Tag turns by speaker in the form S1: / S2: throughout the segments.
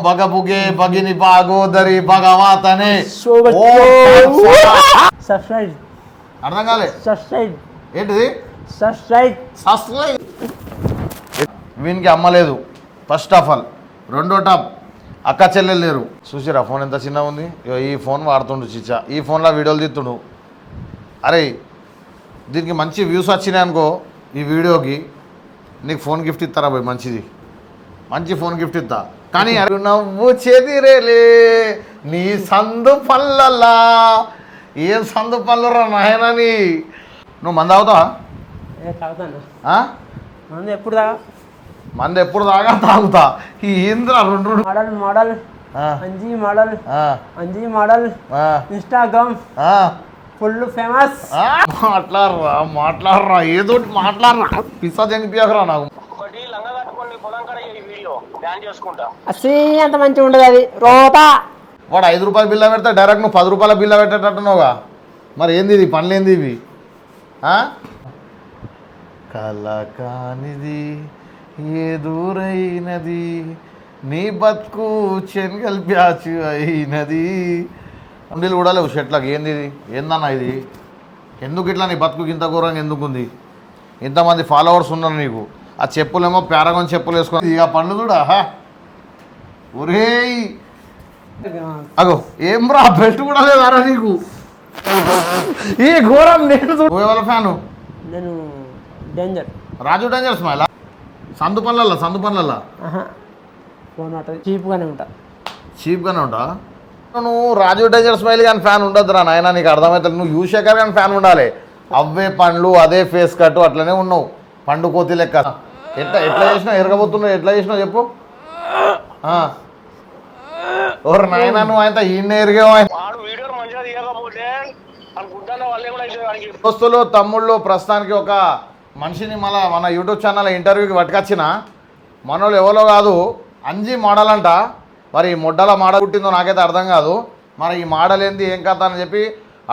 S1: భగభుగే భగిని భాగోదరి భగవాతనే
S2: subscribe
S1: అర్థం కాలే
S2: subscribe
S1: ఏంటిది
S2: సబ్స్క్రైబ్
S1: వీనికి అమ్మలేదు ఫస్ట్ ఆఫ్ ఆల్. రెండో టాప్ అక్క చెల్లెలు లేరు. చూసిరా ఫోన్ ఎంత చిన్న ఉంది. ఈ ఫోన్ వాడుతుండు చిచ్చా. ఈ ఫోన్లో వీడియోలు తీస్తుండు. అరే దీనికి మంచి వ్యూస్ వచ్చినాయి అనుకో ఈ వీడియోకి, నీకు ఫోన్ గిఫ్ట్ ఇస్తారా పోయి, మంచిది మంచి ఫోన్ గిఫ్ట్ ఇస్తా. కానీ నవ్వు చెదిరేలే నీ సందు పల్లలా. ఏం సందు పల్లరా నాయనని. నువ్వు మంది అవుతావా?
S2: ఎప్పుడు దాకా
S1: మంది ఎప్పుడు దాకా తాగుతా. ఈ ఏంద్రా రెండు
S2: model model Anji model Anji model Instagram full famous.
S1: మాట్లాడరా ఏదో మాట్లాడరా. పిస్సా జంగిపోయాకరా నాకు.
S2: అసలు అంత మంచిగా ఉండదు అది రోతా.
S1: వాడు 5 రూపాయల బిల్ల పెడితే డైరెక్ట్ నువ్వు 10 రూపాయల బిల్ల పెట్టేటట్టున్నావుగా. మరి ఏంది ఇది పనులేంది ఇవి? కల కానిది ఏ దూరైనది నీ బతుకు చెన్గల్ ప్యాచు అయినది. ఉండీలు కూడా లేవు షర్ట్లకు. ఏంది ఇది? ఏందన్నా ఇది? ఎందుకు ఇట్లా నీ బతుకు ఇంత ఘోరంగా ఎందుకుంది? ఇంతమంది ఫాలోవర్స్ ఉన్నారు నీకు. ఆ చెప్పులేమో పారాగన్ చెప్పులు వేసుకొని ఇక పండు చూడా. ఒరేయ్ అగో ఏం రా బెల్ట్ కూడా లేదారా నీకు? ఈ ఘోరం నేను ఎవరి ఫ్యాను?
S2: నేను డేంజర్
S1: రాజు డేంజర్ స్మైల్. సందు పనులల్లా
S2: ఫోన్ చీప్గానే ఉంటా.
S1: చీప్గానే ఉంటా నువ్వు? రాజు డేంజర్ స్మైల్ కానీ ఫ్యాన్ ఉండొద్దురా నాయన. నీకు అర్థమవుతుంది. నువ్వు యూశేఖర్ కానీ ఫ్యాన్ ఉండాలి. అవే పండ్లు అదే ఫేస్ కట్ అట్లనే ఉన్నావు. పండు కోతి లెక్క. ఎట్లా చేసినావు? ఎరగబోతున్నావు. ఎట్లా చేసినావు చెప్పు. ఓరు నాయన నువ్వు ఆయన ఈయన ఎరిగావు. దోస్తులు తమ్ముళ్ళు ప్రస్తుతానికి ఒక మనిషిని మన యూట్యూబ్ ఛానల్ ఇంటర్వ్యూకి పట్టుకొచ్చిన. మనోళ్ళు ఎవరో కాదు, అంజీ మోడల్ అంట. మరి ఈ మొడ్డల మోడల్ పుట్టిందో నాకైతే అర్థం కాదు. మరి ఈ మోడల్ ఏంది ఏం కథ అని చెప్పి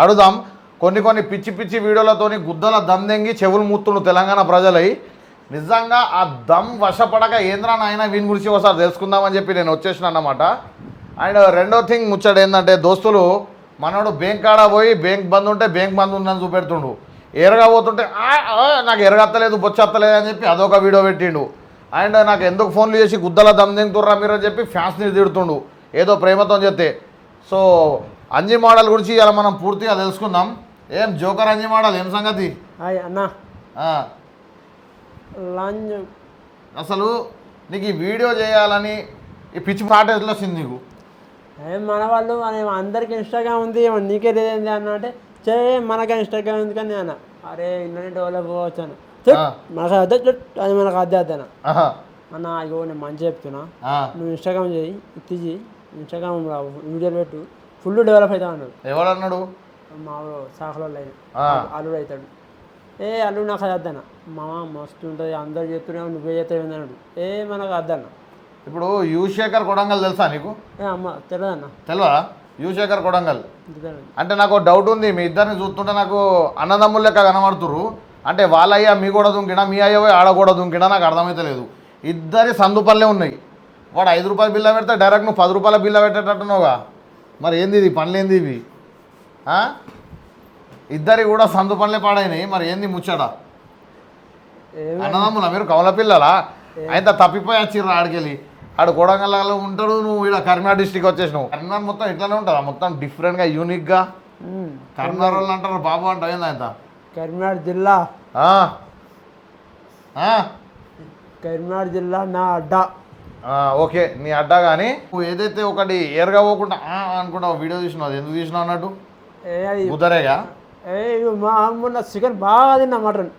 S1: అడుగుదాం. కొన్ని పిచ్చి పిచ్చి వీడియోలతోని గుద్దల దమ్ దెంగి చెవులు మూతుండు తెలంగాణ ప్రజలై. నిజంగా ఆ దమ్ వశపడక ఏంద్రా నాయన వీని గురించి ఒకసారి తెలుసుకుందామని చెప్పి నేను వచ్చేసిన అన్నమాట. అండ్ రెండో థింగ్ ముచ్చట ఏంటంటే దోస్తులు, మనోడు బ్యాంక్ కాడ పోయి బ్యాంక్ బంద్ ఉంటే బ్యాంక్ బంద్ ఉందని చూపెడుతుండు. ఎరగా పోతుంటే నాకు ఎరగత్తలేదు బొచ్చత్తలేదు అని చెప్పి అదొక వీడియో పెట్టిండు. అండ్ నాకు ఎందుకు ఫోన్లు చేసి గుద్దల దమ్ దింగుతుర్రా మీరు అని చెప్పి ఫ్యాన్స్ని తిడుతుండు ఏదో ప్రేమతో చెప్తే. సో అంజీ మోడల్ గురించి ఇలా మనం పూర్తిగా తెలుసుకుందాం. ఏం జోకర్ అంజీ మోడల్ ఏం సంగతి
S2: అన్నా?
S1: అసలు నీకు ఈ వీడియో చేయాలని ఈ పిచ్చి పాట ఎట్లా వచ్చింది నీకు?
S2: మన వాళ్ళు అందరికి ఇన్స్టాగ్రామ్ ఉంది నీకే లేదండి అన్న అంటే మనకే ఇన్స్టాగ్రామ్ ఉంది కానీ అన్న అరే ఇన్ననే డెవలప్ అవ్వచ్చు అన్న. మనకు అదే అది మనకు అదే అదేనా అన్న. అయ్యో నేను మంచి చెప్తున్నా, నువ్వు ఇన్స్టాగ్రామ్ చేయి, తీసి ఇన్స్టాగ్రామ్ వీడియోలు పెట్టు, ఫుల్ డెవలప్ అవుతావు అన్నాడు.
S1: ఎవడు అన్నాడు?
S2: మా సాహలో అల్లుడు అవుతాడు. అల్లుడు నాకు అది అద్దన్న. మామ మస్తు ఉంటుంది అందరు చెప్తున్నావు నువ్వే చెప్తావు అన్నాడు. మనకు అద్దన్న.
S1: ఇప్పుడు యూశేఖర్ కొడంగల్ తెలుసా నీకు?
S2: అమ్మ తెలియదన్న.
S1: తెలియదా యూశేఖర్ కొడంగల్ అంటే? నాకు డౌట్ ఉంది. మీ ఇద్దరిని చూస్తుంటే నాకు అన్నదమ్ములు లెక్క కనబడుతురు. అంటే వాళ్ళ అయ్యా మీ కూడా దుంకినా, మీ అయ్య ఆడ కూడా దుంకినా నాకు అర్థమైతే లేదు. ఇద్దరి సందు పనులే ఉన్నాయి. వాడు 5 రూపాయల బిల్ల పెడితే డైరెక్ట్ నువ్వు 10 రూపాయల బిల్ల పెట్టేటట్టున్నావుగా. మరి ఏంది ఇది పనులేంది ఇవి? ఇద్దరి కూడా సందు పనులే పాడైనాయి. మరి ఏంది ముచ్చట? అన్నదమ్ములా మీరు? కవల పిల్లలా? అయితే తప్పిపోయి వచ్చిర్రు ఆడికెళ్ళి. ఆడు కొడంగల్లో ఉంటాడు, నువ్వు ఇక్కడ కరీంనగర్ డిస్ట్రిక్ట్ వచ్చేసినావు. కరీంనగర్ మొత్తం ఇట్లానే ఉంటుందా? మొత్తం డిఫరెంట్గా యూనిక్గా కరీంనగర్ వాళ్ళు అంటారు బాబు అంటావు. ఏంది ఆయన?
S2: కరీంనగర్ జిల్లా కరీంనగర్ జిల్లా నా అడ్డా.
S1: ఓకే నీ అడ్డా. కానీ నువ్వు ఏదైతే ఒకటి ఏరగా పోకుండా అనుకుంటావు వీడియో తీసినావు, అది ఎందుకు తీసినావు అన్నట్టు? కుదరేగా
S2: మా మొన్న చికెన్ బాగా తిన్నా, మటన్.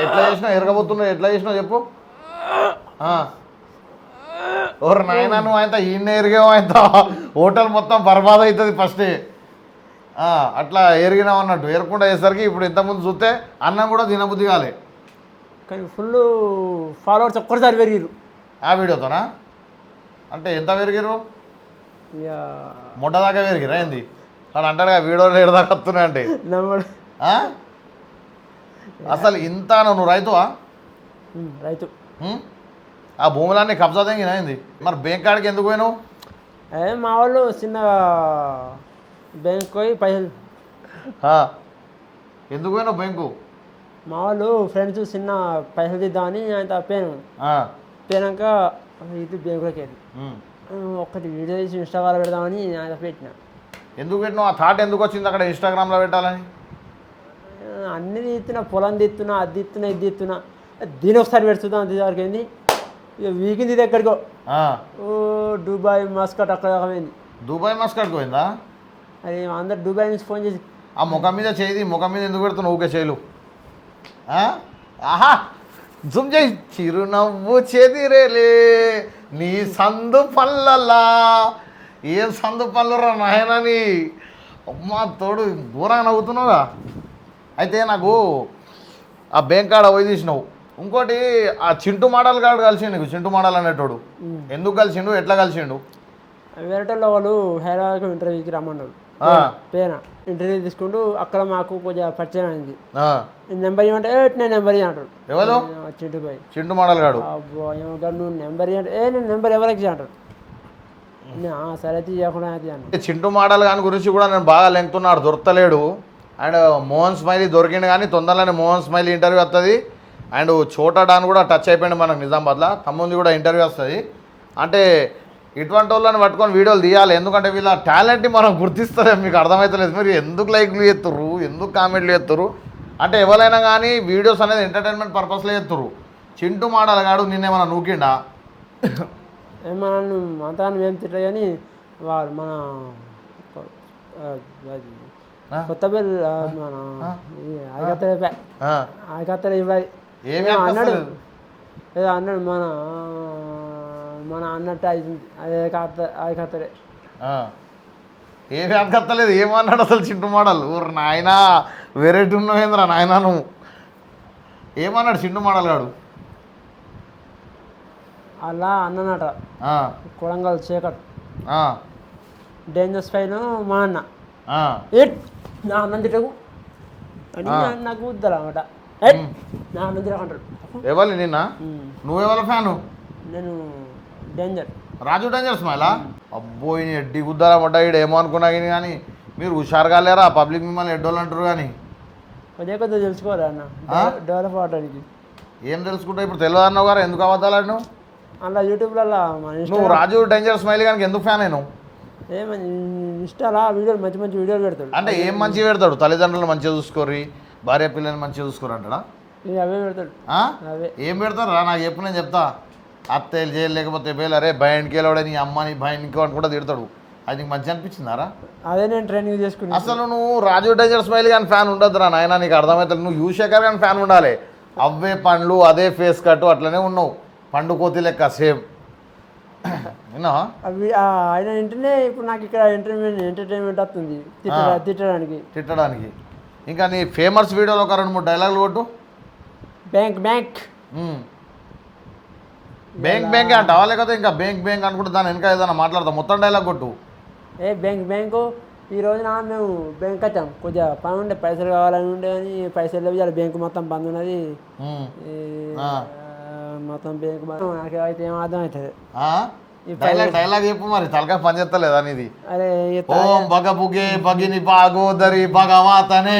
S1: ఎట్లా చేసినావు? ఎరగబోతున్నావు ఎట్లా చేసినావు చెప్పు. ఓరు నాయన నువ్వు ఆయన ఈయన ఎరిగావు. ఆయన హోటల్ మొత్తం బర్బాద్ అవుతుంది ఫస్టే. అట్లా ఎరిగినావు అన్నట్టు. ఎరగకుండా వేసరికి ఇప్పుడు ఇంతకుముందు చూస్తే అన్నం కూడా తినబుద్ధి కాలే.
S2: కానీ ఫుల్ ఫాలోవర్స్ ఒక్కసారి పెరిగిరు
S1: ఆ వీడియోతోనా? అంటే ఎంత పెరిగిరు? మొట్ట దాకా పెరిగిరా ఏంది? వాడు అంటాడు వీడియోలు ఏడదాకా వస్తున్నాయి అంటే. అసలు ఇంత నువ్వు రైతువా?
S2: రైతు.
S1: ఆ భూములన్నీ కబ్జా తెంగినాయింది. మరి బ్యాంక్ కాడికి ఎందుకు పోయినావు?
S2: మా వాళ్ళు చిన్న బ్యాంక్ పోయి పైసలు.
S1: ఎందుకు పోయినావు బ్యాంకు?
S2: మా వాళ్ళు ఫ్రెండ్స్ చిన్న పైసలు తీద్దామని ఆయన పోయాను. పోయినాక ఇది బ్యాంకులోకి వెళ్ళి ఒక్కటి వీడియో తీసి ఇన్స్టాగ్రామ్లో పెడదామని ఆయన పెట్టిన.
S1: ఎందుకు పెట్టినావు? ఆ థాట్ ఎందుకు వచ్చింది అక్కడ ఇన్స్టాగ్రామ్లో పెట్టాలని?
S2: అన్నీ తీస్తున్నా, పొలం తీస్తున్నా, అది తీస్తున్నా, ఇది తీస్తున్నా, దీని ఒకసారి పెడుతుందా అంత వరకైంది. ఇక వీకింది ఇది ఎక్కడికో దుబాయ్ మస్కట్ అక్కడ పోయింది.
S1: దుబాయ్ మస్కట్కి పోయిందా?
S2: అది అందరు దుబాయ్ నుంచి ఫోన్ చేసి
S1: ఆ ముఖం మీద చేయి, ముఖం మీద ఎందుకు పెడుతున్నావు ఊకే చేయలు? ఆహా జుమ్ చేయి. చిరునవ్వు చెదిరేలే నీ సందు పళ్ళలా. ఏం సందు పళ్ళురా నాయనని అమ్మా తోడు దూరంగా నవ్వుతున్నావుగా. అయితే నాకు ఆ బ్యాంక్ కాడ పోయి తీసినావు. ఇంకోటి ఆ చింటూ మాడల్ కాడు కలిసిండు నీకు. చింటూ మాడల్ అనేటోడు ఎందుకు కలిసిండు, ఎట్లా కలిసిండు?
S2: వేరేటోళ్ళు వాళ్ళు హైదరాబాద్కి ఇంటర్వ్యూకి రమ్మన్నాడు. పేనా ఇంటర్వ్యూ తీసుకుంటూ అక్కడ మాకు కొంచెం పరిచయం అయింది. నెంబర్ ఇవ్వంటే నేను నెంబర్ ఇవ్వంటాడు.
S1: ఎవరు?
S2: చింటూ పోయి
S1: చింటూ మాడల్ కాడు.
S2: నువ్వు నెంబర్ ఇవ్వంటే నేను నెంబర్ ఎవరికి అంటాడు. సరే అయితే ఇవ్వకుండా అయితే అన్న.
S1: చింటూ మాడల్ గాని గురించి కూడా నేను బాగా లెంగుతున్నాడు, దొరకలేడు. అండ్ మోహన్ స్మైలీ దొరికిండు కానీ తొందరలోనే మోహన్ స్మైలీ ఇంటర్వ్యూ వస్తుంది. అండ్ చోటా డాన్ కూడా టచ్ అయిపోయింది మనకు నిజామాబాద్లో. తమ్ముంది కూడా ఇంటర్వ్యూ వస్తుంది. అంటే ఇటువంటి వాళ్ళని పట్టుకొని వీడియోలు తీయాలి. ఎందుకంటే వీళ్ళ టాలెంట్ని మనం గుర్తిస్తలేము. మీకు అర్థమవుతలేదు. మీరు ఎందుకు లైక్లు చేస్తుర్రు, ఎందుకు కామెంట్లు చేస్తుర్రు అంటే ఎవరైనా కానీ వీడియోస్ అనేది ఎంటర్టైన్మెంట్ పర్పస్లో చేస్తుర్రు. చింటూ మాడల్ గాడు నిన్నేమన్నా నూకిండా?
S2: ఏమన్నా అంతా మేము తిట్టా కానీ వాళ్ళు మన కొత్త బిల్ మన ఆయకత్తలే ఇవ్వాలి అన్నాడు. ఏదో అన్నాడు మన అన్నట్టు అవుతుంది. అదే ఆయకత్తలే
S1: ఏమి అడగత్తలేదు. ఏమన్నాడు అసలు చింటూ మాడల్? ఊరు నాయన వెరైటీ ఉన్నావేంద్రా నాయన నువ్వు. ఏమన్నాడు చింటూ మాడల్ గాడు?
S2: అలా అన్ననట కొడంగల్ చీకట్ డేంజర్స్ పైన మా అన్న నా అన్నం తిట్టకు అని నాకు వద్దరు అనమాట. నా అన్నం తిరగంటాడు.
S1: ఎవరు నిన్న? నువ్వెవరి ఫ్యాను?
S2: నేను డేంజర్,
S1: రాజు డేంజర్ స్మైలా. అబ్బోయి ఎడ్డి గుద్దారా పడ్డా ఈడు ఏమో అనుకున్నా కానీ మీరు హుషారుగా లేరా? పబ్లిక్ మిమ్మల్ని ఎడ్డోళ్ళు అంటారు కానీ
S2: కొద్దిగా కొద్దిగా తెలుసుకోరా అన్న డెవలప్ అవడానికి.
S1: ఏం తెలుసుకుంటా ఇప్పుడు తెలియదు అన్నావు గారు. ఎందుకు అబద్ధాలు నువ్వు
S2: అలా యూట్యూబ్లలో?
S1: నువ్వు రాజు డేంజర్ స్మైలీ కానీ ఎందుకు ఫ్యాన్ అయినావు?
S2: ఏమని ఇష్టాలా వీడియోలు మంచి మంచి వీడియోలు పెడతాడు.
S1: అంటే ఏం మంచిగా పెడతాడు? తల్లిదండ్రులు మంచిగా చూసుకోరు, భార్య పిల్లల్ని మంచిగా చూసుకోరు అంటాడా?
S2: అవే పెడతాడు. అవే
S1: ఏం పెడతారా నాకు చెప్పు, నేను చెప్తా. అత్తయ్యలు చేయలు లేకపోతే పేలు అరే భయానికి వెళ్ళాడే నీ అమ్మని భయానికి అని కూడా తిడతాడు. అది నీకు మంచిగా అనిపించిందారా?
S2: అదే నేను ట్రైనింగ్ చేసుకుని.
S1: అసలు నువ్వు రాజు డేంజర్ స్మైలీ కానీ ఫ్యాన్ ఉండదురా నాయన. నీకు అర్థమవుతుంది. నువ్వు యూశేఖర్ కానీ ఫ్యాన్ ఉండాలి. అవే పండ్లు అదే ఫేస్ కట్టు అట్లనే ఉన్నావు, పండు కోతి లెక్క సేమ్.
S2: అవి ఆయన వింటేనే ఇప్పుడు నాకు ఇక్కడ ఎంటర్టైన్మెంట్ వస్తుంది తిట్టడానికి.
S1: ఇంకా నీ ఫేమస్ వీడియోలో ఒక 2-3 డైలాగులు కొట్టు.
S2: బ్యాంక్ బ్యాంక్
S1: బ్యాంక్ బ్యాంక్ అంటావా లేకపోతే ఇంకా బ్యాంక్ బ్యాంక్ అనుకుంటే దాని వెనక ఏదైనా మాట్లాడతాం? మొత్తం డైలాగ్ కొట్టు.
S2: బ్యాంకు ఈ రోజున మేము బ్యాంక్ వచ్చాం. కొద్దిగా పని ఉండే, పైసలు కావాలని ఉండే కానీ పైసలు లేవు. బ్యాంకు మొత్తం బంద్ ఉన్నది. మొత్తం బ్యాంకు నాకు అయితే ఏం అర్థం అవుతుంది.
S1: డైలాగ్ చెప్పు మరి. తలకా పని చేస్తలేదా నీది?
S2: అరే
S1: ఓం బగ బుగే బగిని బాగోదరి భగవాతనే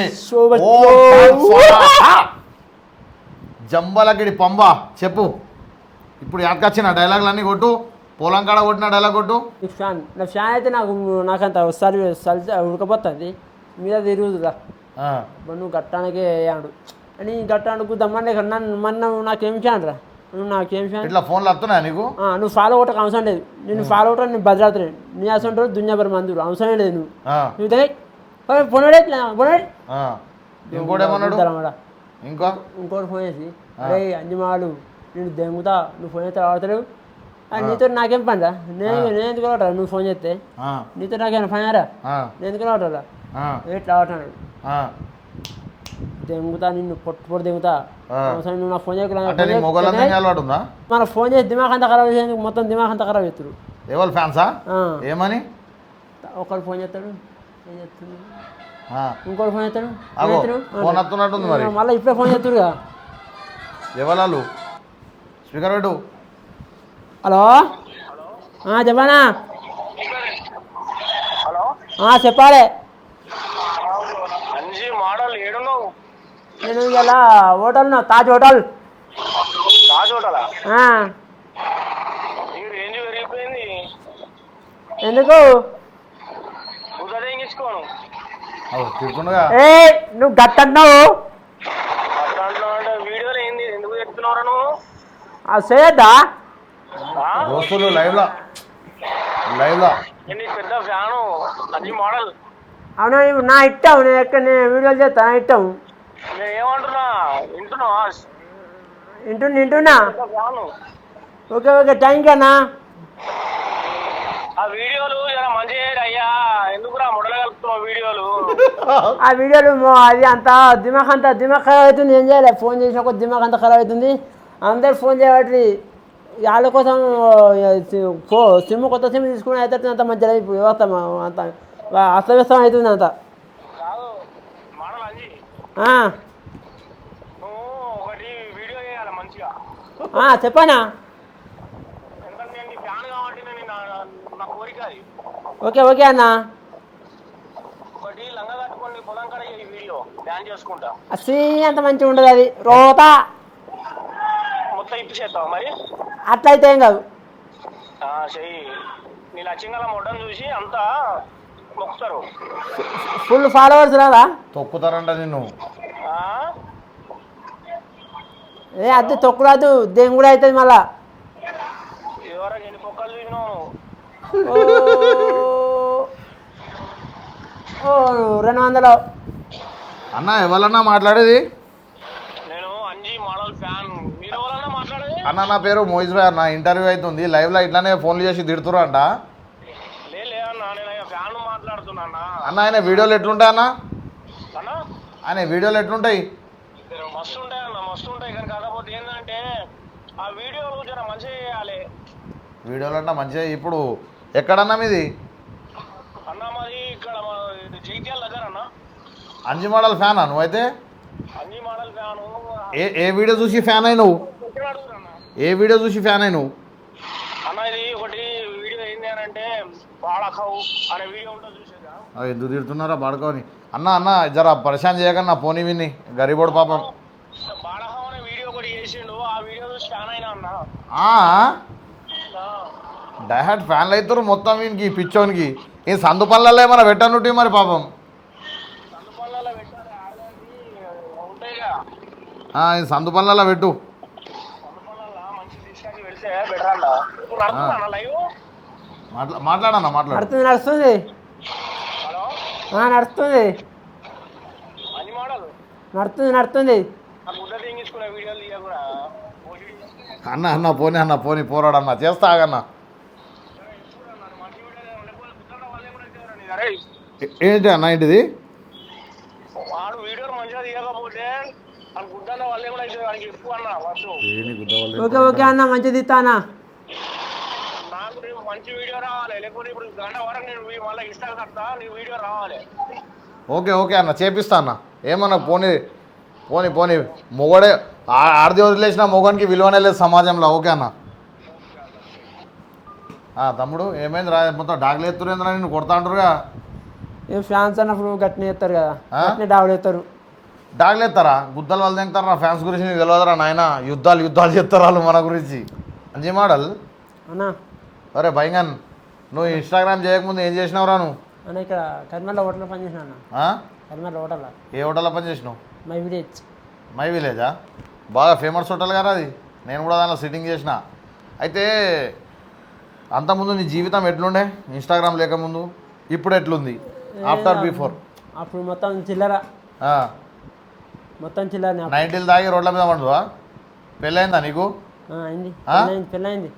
S1: జంబలగిడి పంబ చెప్పు. ఇప్పుడు ఎక్కడికొచ్చిన డైలాగులు అన్నీ కొట్టు. పొలం కాడ కొట్టిన డైలాగ్ కొట్టు.
S2: ఫ్యాన్ నా ఫ్యాన్ అయితే నాకంత ఉడకపోతుంది మీద తిరుగుతుందా నువ్వు గట్టానికే అన్నాడు అని గట్టానికి దమ్మని నన్ను నాకేం ఫ్యాన్ రా. నువ్వు నాకేం ఫ్యాన్?
S1: ఇట్లా ఫోన్లు వస్తున్నాయా నీకు?
S2: నువ్వు ఫాలో అవటం అవసరం లేదు. నేను ఫాలో అవటం నేను బదిలాడుతున్నాను. నీ అవసరం దున్యాపరి మందులు అవసరం లేదు. నువ్వు పొనడే ఇంకోటి ఫోన్ చేసి అరే అంజమాడు నేను దెంగుతా, నువ్వు ఫోన్ చేస్తే ఆడతాడు. నీతో నాకేం పని రా? నేను ఎందుకు రావటా? నువ్వు ఫోన్ చేస్తే నీతో నాకేమైనా పని రా? నేను ఎందుకు రావటా? ఎట్లా ఆడుతున్నాడు దెంగుతా, నిన్ను పొట్టు దెంగుతా. నువ్వు నాకు ఫోన్ చేయకుండా మన ఫోన్ చేసి దిమాగ్ అంతా ఖరాబ్ చేసేందుకు మొత్తం దిమాగ్ అంతా ఖరాబ్ చేస్తారు.
S1: ఎవరు ఫ్యాన్సా? ఏమని
S2: ఒకరు ఫోన్ చేస్తాడు, ఏం చేస్తాడు, ఇంకోటి ఫోన్ చేస్తాడు,
S1: ఫోన్ వస్తున్నట్టుంది మరి.
S2: మళ్ళీ ఇప్పుడే ఫోన్ చేస్తుడుగా.
S1: ఎవరు స్పీకర్ పెట్టు.
S2: హలో చెప్పనా?
S3: హలో
S2: చెప్పాలి.
S3: అంజీ మోడల్ ఏడున్నావు?
S2: నేను ఇలా హోటల్ తాజ్ హోటల్.
S3: తాజ్ హోటలా?
S2: ఆ.
S3: నీ రేంజ్ పెరిగిపోయింది.
S2: ఎందుకు?
S3: ఉదయించుకోను.
S1: తిడుతుండగా
S2: ఏ నువ్వు గట్టన్నావు.
S3: అంటే వీడియోలు ఏంది ఎందుకు చెప్తున్నావురా నువ్వు?
S2: చేయొద్దా?
S1: దోస్తులు లైవ్లా
S3: నేను పెద్ద ఫ్యాను అంజీ మోడల్.
S2: అవునా? నా ఇష్టం. నేను ఎక్కడ నేను వీడియోలు చేస్తా. నా ఇష్టం.
S3: నేను ఏమంటున్నా వింటున్నావా?
S2: వింటున్నా.
S3: పెద్ద ఫ్యాను.
S2: ఓకే థ్యాంక్ యూ అన్నా.
S3: ఆ వీడియోలు జర మంచిగా అయ్యా. ఎందుకురా మొదలు కలుపుతున్నావు వీడియోలు?
S2: ఆ వీడియోలు అది అంత దిమాగ్ ఖరాబ్ అవుతుంది. ఏం చేయాలి? ఫోన్ చేసిన ఒక దిమాగ్ అంతా ఖరాబ్ అవుతుంది. అందరు ఫోన్ చేయబట్టి వాళ్ళ కోసం సిమ్ కొత్త సిమ్ తీసుకుని అయితే అంత మంచిగా వ్యవస్థ అంత అస్తవ్యస్తం అవుతుంది అంత.
S3: కాదు మోడల్ అంజీ, నువ్వు ఒకటి వీడియో చేయాలి మంచిగా.
S2: చెప్పానా?
S3: ఎందుకంటే నేను నీ ఫ్యాన్ కాబట్టి నేను నా కోరిక అది.
S2: ఓకే అన్నా.
S3: ఒకటి లంగా కట్టుకొని పొలం కాడ ఈ వీడియో డ్యాన్స్ చేసుకుంటా.
S2: అసీ అంత మంచిగా ఉండదు అది. రోతా
S3: మొత్తం ఇప్పిసేస్తావు మరి?
S2: అట్లయితే ఏం కాదు.
S3: చెయ్యి. నీ లక్ష్యంగా మొడ్డను చూసి అంతా మొక్కుతారు.
S2: ఫుల్ ఫాలోవర్స్ రాదా?
S1: తొక్కుతారంట నిన్ను.
S2: అది తొక్కురాదు. దేని కూడా అవుతుంది మళ్ళా.
S3: ఎవరికి ఎన్ని పొక్కలు చూసినావు?
S2: 200.
S1: అన్న ఎవరన్నా మాట్లాడేది?
S3: నేను అంజీ మోడల్ ఫ్యాన్. మీరు ఎవరన్నా మాట్లాడేది?
S1: అన్న నా పేరు మోయిజ్ భాయ్ అన్న. ఇంటర్వ్యూ అవుతుంది లైవ్లో. ఇట్లానే ఫోన్లు చేసి తిడుతురు అంట.
S3: లే అన్న, నేను ఫ్యాన్ మాట్లాడుతున్నా
S1: అన్న. ఆయన వీడియోలు ఎట్లుంటాయి అన్న?
S3: అన్న
S1: ఆయన వీడియోలు ఎట్లుంటాయి?
S3: మస్తు ఉంటాయి అన్న, మస్తు ఉంటాయి. కానీ కాకపోతే ఏంటంటే ఆ వీడియోలు జర మంచిగా చేయాలి.
S1: వీడియోలు అంటే మంచిగా. ఇప్పుడు ఎక్కడన్నా మీది?
S3: అన్న మాది ఇక్కడ జైత్యాల దగ్గర అన్న.
S1: అంజీ మోడల్ ఫ్యానా నువ్వైతే?
S3: Anji model fan.
S1: ఏ వీడియో చూసి ఫ్యాన్ అయి నువ్వు? ఏ వీడియో చూసి ఫ్యాన్ అయి నువ్వు?
S3: అన్న ఇది ఒకటి వీడియో ఏంటి అని అంటే బాళకవు అనే వీడియో ఉంటుంది చూసేదా?
S1: ఎందుకు తిడుతున్నారా బాడుకోని? అన్న జర పరిశాన్ చేయకన్నా పోనీ విని గరీబోడు పాపం.
S3: బాళకవు అనే వీడియో ఒకటి చేసిండు. ఆ వీడియో చూసి ఫ్యాన్ అయినా అన్న.
S1: డైహార్ట్ ఫ్యాన్లు అవుతారు మొత్తం వీనికి పిచ్చోనికి. ఈ సందు పనులలో ఏమైనా పెట్టనుంటే మరి పాపం.
S3: సందుపల్లలో పెట్టాలి ఉంటాయిగా.
S1: ఈ సందు పనులలో పెట్టు.
S3: సందుపల్లలో మంచి తీసుకొని పెడితే బెటర్ అన్న. నువ్వు నడుతున్నా లైవ్?
S1: మాట్లాడన్నా మాట్లాడు.
S2: నడుస్తుంది.
S3: హలో
S2: నడుస్తుంది.
S3: అంజీ మోడల్
S2: నడుస్తుంది.
S3: ఆ ముద్ద తెంగించుకునే వీడియోలు తీయకుండా
S1: అన్న పోనీ పోరాడన్నా చేస్తా ఆగన్నా. ఏంటి అన్న ఏంటిది?
S3: వాడు వీడియోలు మంచిగా తీయకపోతే ఆ గుడ్డన్న వాళ్ళే కూడా అయితే వాడికి ఎక్కువ అన్న వచ్చు.
S2: ఓకే అన్న మంచిది ఇస్తానా.
S3: నాకు రేపు మంచి వీడియో రావాలి. లేకపోతే ఇప్పుడు గంట వరకు నేను మళ్ళీ ఇన్స్టాల్ కడతా, నీ వీడియో రావాలి.
S1: ఓకే అన్న చేపిస్తా అన్న. ఏమన్నా పోనీ మొగడే ఆడది వదిలేసిన మొగనికి విలువనే లేదు సమాజంలో. ఓకే అన్న. తమ్ముడు ఏమైంది రా? మొత్తం డాగులు ఎత్తురేంద్రా? నేను కొడతా అంటారుగా.
S2: ఏం ఫ్యాన్స్ అన్నప్పుడు గట్టిని ఎత్తారు కదా, గట్టిని డాగులు ఎత్తారు.
S1: డాగులు ఎత్తారా? గుద్దలు వాళ్ళు తింటారు. నా ఫ్యాన్స్ గురించి నీకు తెలియదురా నాయన. యుద్ధాలు చెప్తారు వాళ్ళు మన గురించి. అంజీ మోడల్
S2: అన్నా.
S1: అరే భయంగాన్, నువ్వు ఇన్స్టాగ్రామ్ చేయకముందు ఏం చేసినావురా నువ్వు?
S2: అన్న ఇక్కడ కర్మల్లో హోటల్లో పని చేసిన అన్న. కర్మల్లో హోటల్లో.
S1: ఏ హోటల్లో పని చేసినావు?
S2: మై
S1: విలేజా? బాగా ఫేమస్ హోటల్ కదా అది. నేను కూడా దానిలో సిట్టింగ్ చేసిన. అయితే అంతకుముందు నీ జీవితం ఎట్లుండే ఇన్స్టాగ్రామ్ లేకముందు? ఇప్పుడు ఎట్లుంది ఆఫ్టర్ బిఫోర్?
S2: అప్పుడు మొత్తం చిల్లర. మొత్తం చిల్లర.
S1: 90లు దాగి రోడ్ల మీద పండువా? పెళ్ళైందా నీకు?
S2: పెళ్ళైంది.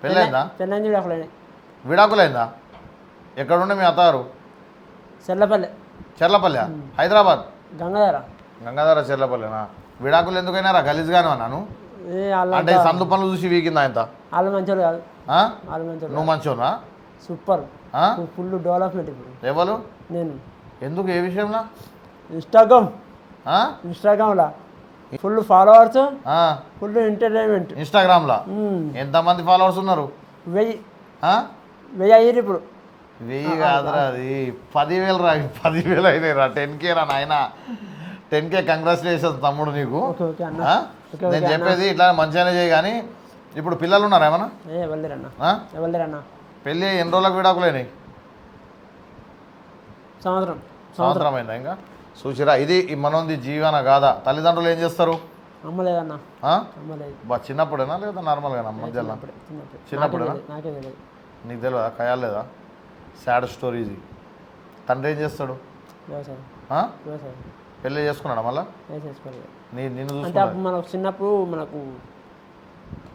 S1: పెళ్ళైందా? విడాకులైందా? ఎక్కడుండే మీ అత్తగారు? చెర్లపల్లె హైదరాబాద్. గంగాధర చెర్లపల్లెనా? విడాకులు ఎందుకైనా రా గలీజ్గానే అన్నాను. అంటే సందు పనులు చూసి వీకిందా ఇంత?
S2: వాళ్ళు మంచోళ్ళు కాదు.
S1: నువ్వు మంచోనా?
S2: సూపర్. ఫుల్ డెవలప్మెంట్ ఇప్పుడు.
S1: ఎవరు?
S2: నేను.
S1: ఎందుకు? ఏ విషయంలో?
S2: ఇన్స్టాగ్రామ్లా. ఫుల్ ఫాలోవర్స్,
S1: ఆ,
S2: ఫుల్ ఎంటర్టైన్మెంట్.
S1: ఇన్స్టాగ్రామ్లో ఎంతమంది ఫాలోవర్స్ ఉన్నారు?
S2: 1000
S1: ఆ?
S2: 1000 అయ్యారు ఇప్పుడు.
S1: 1000 కాదురా, అది 10,000 రా. 10,000 అయినాయి రా. 10K రా నాయన. 10K కంగ్రాచులేషన్స్ తమ్ముడు నీకు.
S2: ఓకే ఓకే అన్న.
S1: ఆ?
S2: ఓకే,
S1: నేను
S2: ఓకే
S1: చెప్పేది ఇట్లా మంచిగానే చేయి. కానీ ఇప్పుడు పిల్లలు ఉన్నారా ఏమన్నా?
S2: ఎవరిలేరన్న,
S1: ఆ?
S2: ఎవరిలేరన్న.
S1: పెళ్ళి ఎన్ని రోజులకు విడాకులేని? సంవత్సరం అయిందా ఇంకా? చూసిరా, ఇది మనది జీవన గాథ. తల్లిదండ్రులు ఏం చేస్తారు?
S2: అమ్మలేదన్న,
S1: ఆ?
S2: అమ్మలేదు.
S1: చిన్నప్పుడేనా లేదా నార్మల్గా మధ్యలో? చిన్నప్పుడేనా?
S2: నాకే తెలియదు.
S1: నీకు తెలియదా? ఖయాలేదా? సాడ్ స్టోరీ ఇది. తండ్రి ఏం చేస్తాడు?
S2: వ్యవసాయం.
S1: ఆ?
S2: వ్యవసాయం.
S1: పెళ్ళి చేసుకున్నాడా మళ్ళా?
S2: చేసుకోలేదు.
S1: నిన్ను
S2: అంటే
S1: చూసుకున్నాడు?
S2: అప్పుడు మనకు చిన్నప్పుడు మనకు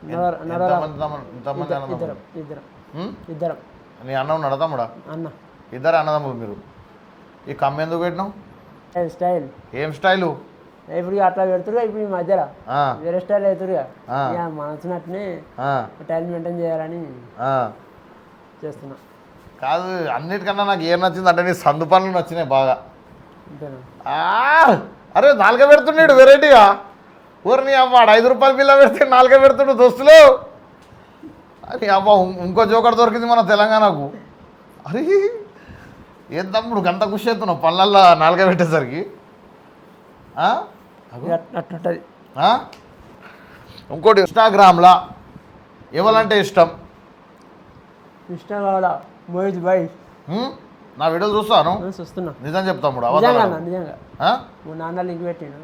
S2: ఇద్దరం ఇద్దరం ఇద్దరం.
S1: నీ అన్న ఉన్నాడా తమ్ముడా?
S2: అన్న.
S1: ఇద్దరు అన్నదమ్ములు మీరు. ఈ కమ్మ ఎందుకు పెట్టినావు?
S2: స్టైల్.
S1: ఏం స్టైలు?
S2: ఇప్పుడు అట్లా పెడుతురుగా, ఇప్పుడు ఈ మధ్యలో
S1: ఆ,
S2: వేరే స్టైల్ అవుతురుగా.
S1: ఆ.
S2: మనసునట్టునే
S1: ఆ,
S2: స్టైల్ మెయింటైన్ చేయాలని
S1: ఆ.
S2: చేస్తున్నా.
S1: కాదు, అన్నిటికన్నా నాకు ఏం నచ్చింది అంటే నీ సందు పనులు నచ్చినాయి బాగా.
S2: అంతేనా?
S1: ఆ, అరే నాలుగ పెడుతున్నాడు వెరైటీగా. ఊరిని అమ్మ 5 రూపాయల బిల్ల పెడితే 4 పెడుతుండు దోస్తులు. అని అమ్మ ఇంకో జోకర్ దొరికింది మన తెలంగాణకు. అరే ఏం తమ్ముడు గంత ఖుషి అవుతున్నావు పళ్ళల్లో 4 పెట్టేసరికి? ఆ?
S2: అట్టుంటది.
S1: ఆ? ఇంకోటి ఇన్స్టాగ్రామ్లో ఎవరంటే ఇష్టం?
S2: ఇష్టం కావాలా? మోహిత్ బాయ్.
S1: నా వీడియోలు చూస్తాను.
S2: చూస్తున్నా.
S1: నిజం చెప్తాముడు
S2: నిజంగా అన్న, నిజంగా.
S1: ఆ?
S2: మా నాన్న లింక్ పెట్టిండు.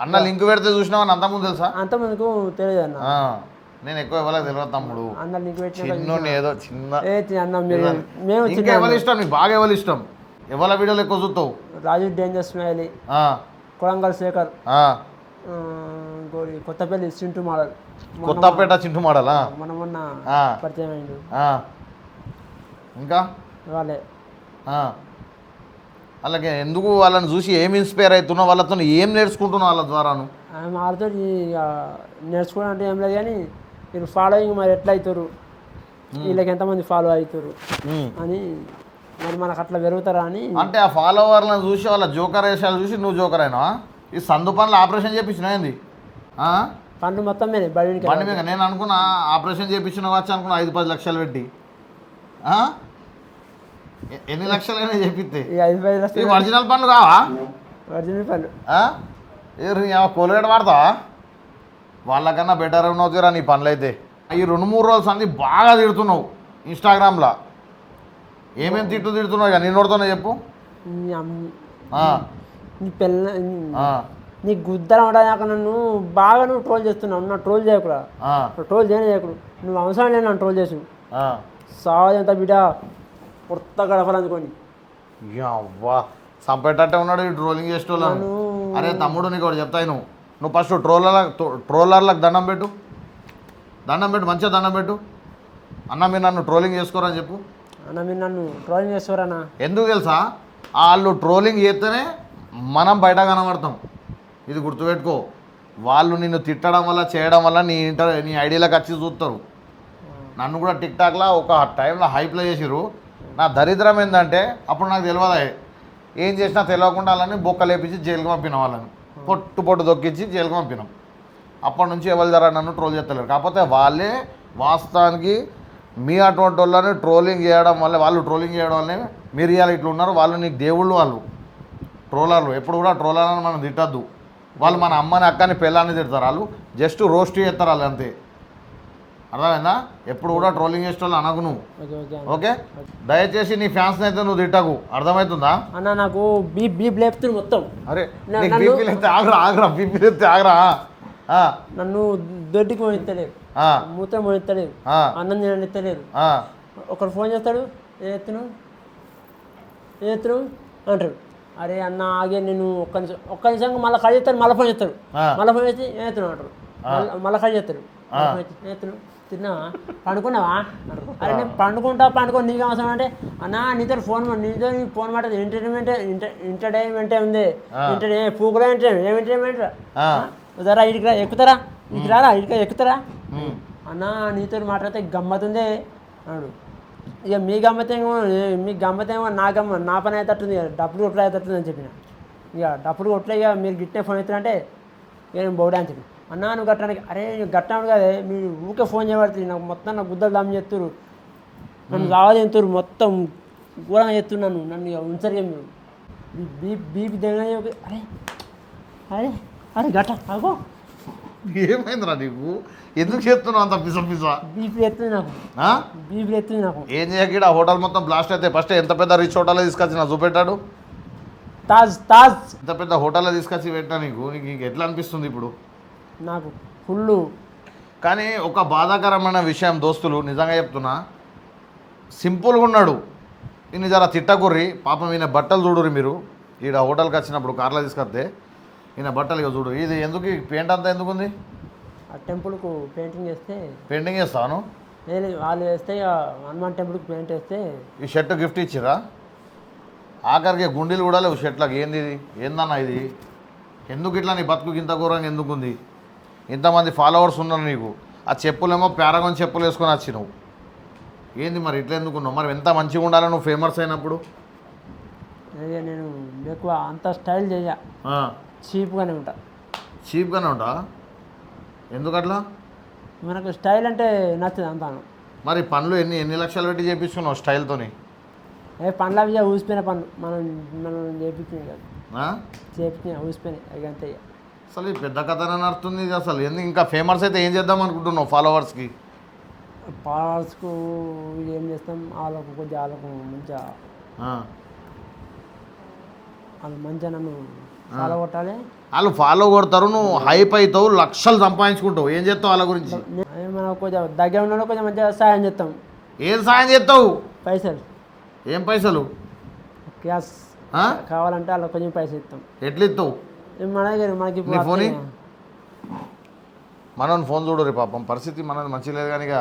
S1: అన్న లింక్ పెడితే చూసినావని అంతకుముందు తెలుసా?
S2: అంత ముందుకు తెలియదు అన్న.
S1: నేను ఎక్కువ ఎవరికి తెలియదు తమ్ముడు.
S2: అన్న లింక్ పెట్టిన
S1: చిన్న ఏదో చిన్న
S2: అన్న. మేము
S1: ఇంకా ఎవరు ఇష్టం నీకు? బాగా ఎవరు ఇష్టం? ఎవరి వీడియోలు ఎక్కువ చూస్తావు?
S2: Raju danger smiley, Kodangal Shekar, Kothapalli Chintu model.
S1: Kothapeta Chintu model
S2: మొన్న పరిచయం అయిండు.
S1: ఇంకా
S2: వాళ్ళే.
S1: అలాగే ఎందుకు వాళ్ళని చూసి ఏం ఇన్స్పైర్ అవుతున్నావు? వాళ్ళతో ఏం నేర్చుకుంటున్నావు వాళ్ళ ద్వారాను?
S2: వాళ్ళతో నేర్చుకోవడం అంటే ఏం లేదు, కానీ మీరు ఫాలోయింగ్ మరి ఎట్లా అవుతారు, వీళ్ళకి ఎంతమంది ఫాలో అవుతారు అని, మరి మనకు అట్లా పెరుగుతారా అని.
S1: అంటే ఆ ఫాలోవర్లను చూసి వాళ్ళ జోకర్ వేషాలు చూసి నువ్వు జోకర్ అయినా? ఈ సందు పనులు ఆపరేషన్ చేయించినా ఏంది?
S2: పనులు మొత్తం మీద బండి
S1: మీద నేను అనుకున్నా ఆపరేషన్ చేయించిన వచ్చి అనుకున్నా 5-10 లక్షలు పెట్టి. ఎన్ని లక్షలైనా చెప్పితే
S2: 5-10 లక్షలు
S1: ఒరిజినల్ పనులు కావా?
S2: ఒరిజినల్ పనులు.
S1: కోల్గేట్ వాడతావా? వాళ్ళకన్నా బెటర్ అవునవుతురా నీ పనులు అయితే. ఈ 2-3 రోజులు సంది బాగా తిడుతున్నావు ఇన్స్టాగ్రామ్లో. ఏమేమి తిడుతున్నావు? ఇక నిన్నోడుతోనే చెప్పు.
S2: నీ పిల్ల నీ గుద్దరం అవడానికి నన్ను బాగా నువ్వు ట్రోల్ చేస్తున్నావు. నా ట్రోల్ చేయకురా, ట్రోల్ చేయకూడదు. నువ్వు అవసరం లేదు నన్ను ట్రోల్ చేసు. సావదంతా బిడ్డ కొత్త గడపలు అందుకొని.
S1: అవ్వా చంపేటట్టే ఉన్నాడు ఈ ట్రోలింగ్ చేసేటోళ్ళను. అరే తమ్ముడు నీకు ఒకటి చెప్తాను. నువ్వు ఫస్ట్ ట్రోలర్లకు దండం పెట్టు. మంచిగా దండం పెట్టు. అన్న మీరు నన్ను ట్రోలింగ్ చేసుకోరని చెప్పు.
S2: అన్న మీరు నన్ను ట్రోలింగ్ చేసుకోరన్నా.
S1: ఎందుకు తెలుసా? వాళ్ళు ట్రోలింగ్ చేస్తేనే మనం బయట కనబడతాం. ఇది గుర్తుపెట్టుకో. వాళ్ళు నిన్ను తిట్టడం వల్ల చేయడం వల్ల నీ ఐడియాలకు వచ్చి చూస్తారు. నన్ను కూడా టిక్ టాక్లో ఒక టైంలో హైప్లో చేసిరు. నా దరిద్రం ఏంటంటే అప్పుడు నాకు తెలియదా ఏం చేసినా తెలియకుండా వాళ్ళని బొక్క లేపించి జైలుకి పంపినాం. వాళ్ళని పొట్టు దొక్కించి జైలుకి పంపినాం. అప్పటి నుంచి ఎవరి ద్వారా నన్ను ట్రోల్ చేస్తలేరు. కాకపోతే వాళ్ళే వాస్తవానికి మీ అటువంటి వాళ్ళని ట్రోలింగ్ చేయడం వల్ల మీరు ఇవాళ ఇట్లా ఉన్నారు. వాళ్ళు నీకు దేవుళ్ళు. వాళ్ళు ట్రోలర్లు. ఎప్పుడు కూడా ట్రోలర్లను మనం తిట్టద్దు. వాళ్ళు మన అమ్మని అక్కని పిల్లాన్ని తిడతారు. వాళ్ళు జస్ట్ రోస్ట్ చేస్తారు వాళ్ళు అంతే. అర్థమైందా? ఎప్పుడు కూడా ట్రోలింగ్ చేసే వాళ్ళు అనగు నువ్వు. ఓకే, దయచేసి నీ ఫ్యాన్స్ని అయితే నువ్వు తిట్టకు. అర్థమవుతుందా
S2: అన్న? నాకు బీప్ లేపుతుంది మొత్తం.
S1: అరే బీపీ లేస్తే ఆగరా. బీపీ లేస్తే ఆగరా.
S2: నన్ను దొడ్డికి పోయిస్తలేదు, మూత్రం పోయిస్తలేదు, అన్నం తిననిస్తలేదు. ఒకరు ఫోన్ చేస్తాడు, ఏ ఎత్తును అంటాడు. అరే అన్న ఆగే నేను ఒక్క నిమిషంగా మళ్ళీ కట్ చేస్తాడు. మళ్ళీ ఫోన్ చేస్తాడు. మళ్ళీ ఫోన్ చేసి ఏ ఎత్తును అంటారు. మళ్ళీ కట్ చేస్తాడు. ఎత్తును తిన్నావా, పండుకున్నావా? అరే నేను పండుకో నీకు అవసరం అంటే అన్న నీతో ఫోన్ మాట ఎంటర్టైన్మెంటే ఉంది. పూకులో ఎంటర్టైన్మెంట్ రా, ఇటుకి రా, ఎక్కుతారా, ఇటు రారా, ఎక్కుతారా అన్న నీతో మాట్లాడితే గమ్మతుంది అన్నాడు. ఇక మీ గమ్మతేమో నా పని అవుతుంది, డబ్బులు కొట్టలే అవుతుంది అని చెప్పిన. ఇక డబ్బులు కొట్టలే, ఇక మీరు గిట్టే ఫోన్ అవుతారంటే నేను బౌడాంచుడు అన్నా నువ్వు గట్టానికి అరే నువ్వు గట్టాను కదే మీరు ఊకే ఫోన్ చేయబడుతుంది నాకు మొత్తం నా గుద్దలు దమ్ చేస్తురు నన్ను కావాలి చెప్తురు మొత్తం ఘోరంగా చెప్తున్నాను నన్ను ఇక ఉంచరుగా మీరు బీపీ దగ్గర అరే అరే అరే గట్ట అగో
S1: ఏమైందిరా నీకు ఎందుకు చేస్తున్నావు అంత పిస పిస
S2: బీపీ ఎత్తుంది నాకు బీపీ ఎత్తుంది నాకు
S1: ఏం చేయకీడ హోటల్ మొత్తం బ్లాస్ట్ అయితే ఫస్ట్ ఎంత పెద్ద రిచ్ హోటల్లో తీసుకొచ్చి నా చూపెట్టాడు
S2: తాజ్ తాజ్
S1: ఇంత పెద్ద హోటల్లో తీసుకొచ్చి పెట్టా నీకు నీకు ఎట్లా అనిపిస్తుంది ఇప్పుడు
S2: నాకు ఫుల్లు
S1: కానీ ఒక బాధాకరమైన విషయం దోస్తులు నిజంగా చెప్తున్నా సింపుల్గా ఉన్నాడు ఈయన జర తిట్టకుర్రి పాపం ఈయన బట్టలు చూడుర్రి మీరు ఈడ హోటల్కి వచ్చినప్పుడు కార్లో తీసుకొస్తే ఈయన బట్టలు ఇక చూడు ఇది ఎందుకు ఈ పెయింట్ అంతా ఎందుకు ఉంది
S2: ఆ టెంపుల్కు పెయింటింగ్ వేస్తే
S1: పెయింటింగ్ చేస్తాను
S2: లేదు వాళ్ళు వేస్తే ఇక హనుమాన్ టెంపుల్కి పెయింట్ వేస్తే
S1: ఈ షర్ట్ గిఫ్ట్ ఇచ్చిరా ఆఖరికి గుండీలు కూడా లేవు షర్ట్లకు ఏంది ఇది ఏందన్నా ఇది ఎందుకు ఇట్లా నీ బతుకు ఇంత ఘోరంగా ఎందుకు ఉంది ఇంతమంది ఫాలోవర్స్ ఉన్నారు నీకు ఆ చెప్పులేమో పారాగన్ చెప్పులు వేసుకొని వచ్చి నువ్వు ఏంది మరి ఇట్లా ఎందుకున్నావు మరి ఎంత మంచిగా ఉండాలి నువ్వు ఫేమస్ అయినప్పుడు
S2: అదే నేను ఎక్కువ అంత స్టైల్ చేయ చీప్గానే ఉంటా
S1: చీప్గానే ఉంటా ఎందుకట్లా
S2: మనకు స్టైల్ అంటే నచ్చదు అంతాను
S1: మరి పనులు ఎన్ని లక్షలు పెట్టి చేపిస్తున్నావు స్టైల్తోని
S2: పండ్ల అవి ఊసిపోయిన పనులు మనం చేపించినాయి కదా చేపించినాయి ఊసిపోయినాయి అవి అంతే ఇక.
S1: అసలు ఈ పెద్ద కథనే నడుస్తుంది ఇది అసలు ఎందుకు ఇంకా ఫేమస్ అయితే ఏం చేద్దాం అనుకుంటున్నావు ఫాలోవర్స్కి
S2: ఫాలోవర్స్కు ఇది ఏం చేస్తాం వాళ్ళకు కొద్దిగా వాళ్ళకు మంచిగా వాళ్ళు మంచిగా నన్ను ఫాలో కొట్టాలి
S1: వాళ్ళు ఫాలో కొడతారు నువ్వు హైప్ అవుతావు లక్షలు సంపాదించుకుంటావు ఏం చేస్తావు వాళ్ళ గురించి
S2: మనం కొంచెం దగ్గర ఉన్న కొంచెం మంచిగా సాయం చేస్తాం
S1: ఏం సాయం చేస్తావు
S2: పైసలు
S1: ఏం పైసలు
S2: క్యాష్ కావాలంటే వాళ్ళకి కొంచెం పైసలు ఇస్తాం
S1: ఎట్లా ఇస్తావు
S2: మన దగ్గర మనకి
S1: నీ ఫోన్ మనని ఫోన్ చూడరు పాపం పరిస్థితి మనది మంచి లేదు కానీ ఇక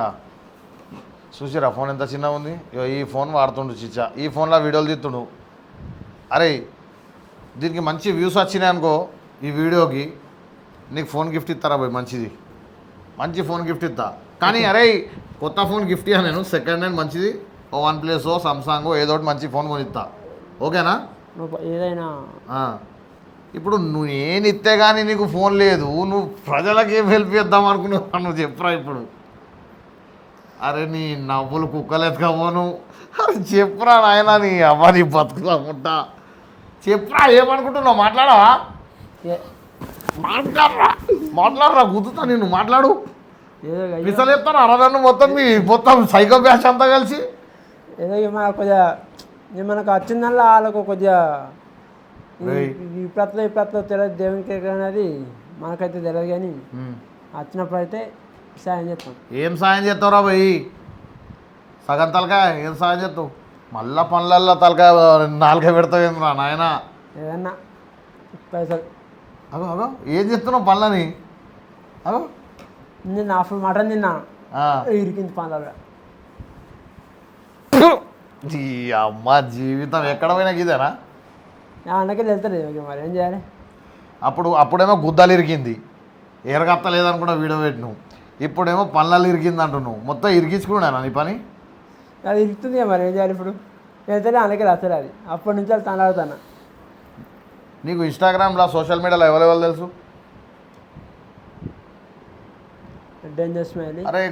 S1: చూసిరా ఫోన్ ఎంత చిన్నగా ఉంది ఇగో ఈ ఫోన్ వాడుతుండు చిచ్చా ఈ ఫోన్లో వీడియోలు తీస్తుండు అరే దీనికి మంచి వ్యూస్ వచ్చినాయి అనుకో ఈ వీడియోకి నీకు ఫోన్ గిఫ్ట్ ఇస్తారా పోయి మంచిది మంచి ఫోన్ గిఫ్ట్ ఇస్తా కానీ అరే కొత్త ఫోన్ గిఫ్ట్ ఇవ్వ నేను సెకండ్ హ్యాండ్ మంచిది ఓ OnePlus సామ్సంగో ఏదో ఒకటి మంచి ఫోన్ కొనిస్తా ఓకేనా
S2: ఏదైనా
S1: ఇప్పుడు నువ్వు ఏం ఇస్తే కానీ నీకు ఫోన్ లేదు నువ్వు ప్రజలకు ఏం హెల్ప్ చేద్దాం అనుకున్నావు నువ్వు చెప్పురా ఇప్పుడు అరే నీ నవ్వులు కుక్కలు ఎత్తుకపోను అరే చెప్పురా నాయన నీ అవ్వ నీ బతుకులాముంటా చెప్పురా ఏమనుకుంటున్నావు మాట్లాడవా మాట్లాడరా గుద్దుతా నేను మాట్లాడు
S2: ఏదో
S1: పిసలు చెప్తాను అరదన్ను మొత్తం మీ మొత్తం సైకో బ్యాచ్ అంతా కలిసి
S2: ఏదో మనకు కొద్దిగా మనకు వచ్చిందల్లా వాళ్ళకు కొద్దిగా ఇప్పుడు తెలియదు దేవునికి అనేది మనకైతే తెలియదు కానీ వచ్చినప్పుడు అయితే సాయం చేస్తాం
S1: ఏం సాయం చేస్తావురా భయ్ సగం తలకాయ ఏం సాయం చేస్తావు మళ్ళా పనులల్లో తలకాయ నాలుక పెడతావేంద్రా నాయన
S2: ఏదన్నా పైసలు
S1: అగో అగో ఏం చెప్తున్నావు పనులని అగో
S2: నిన్న అప్పుడు మటన్ తిన్నా ఇరికింది పనులలో
S1: ఈ అమ్మ జీవితం ఎక్కడ పోయినా ఇదేనా
S2: అన్నకే వెళ్తారు మరి ఏం చేయాలి
S1: అప్పుడేమో గుద్దాలు ఇరికింది ఎరగత్తలేదనుకున్నా వీడియో పెట్టినావు ఇప్పుడేమో పనులలో ఇరికింది అంటున్నావు మొత్తం ఇరికించుకున్నానా నీ పని
S2: అది ఇరుకుతుంది మరి ఏం చేయాలి ఇప్పుడు వెళ్తేనే అన్నకే రాస్తారు అది అప్పటి నుంచి అది తనాడుతాను
S1: నీకు ఇన్స్టాగ్రామ్లో సోషల్ మీడియాలో ఎవరెవరు తెలుసు
S2: డేంజర్ స్మైలీ
S1: అరే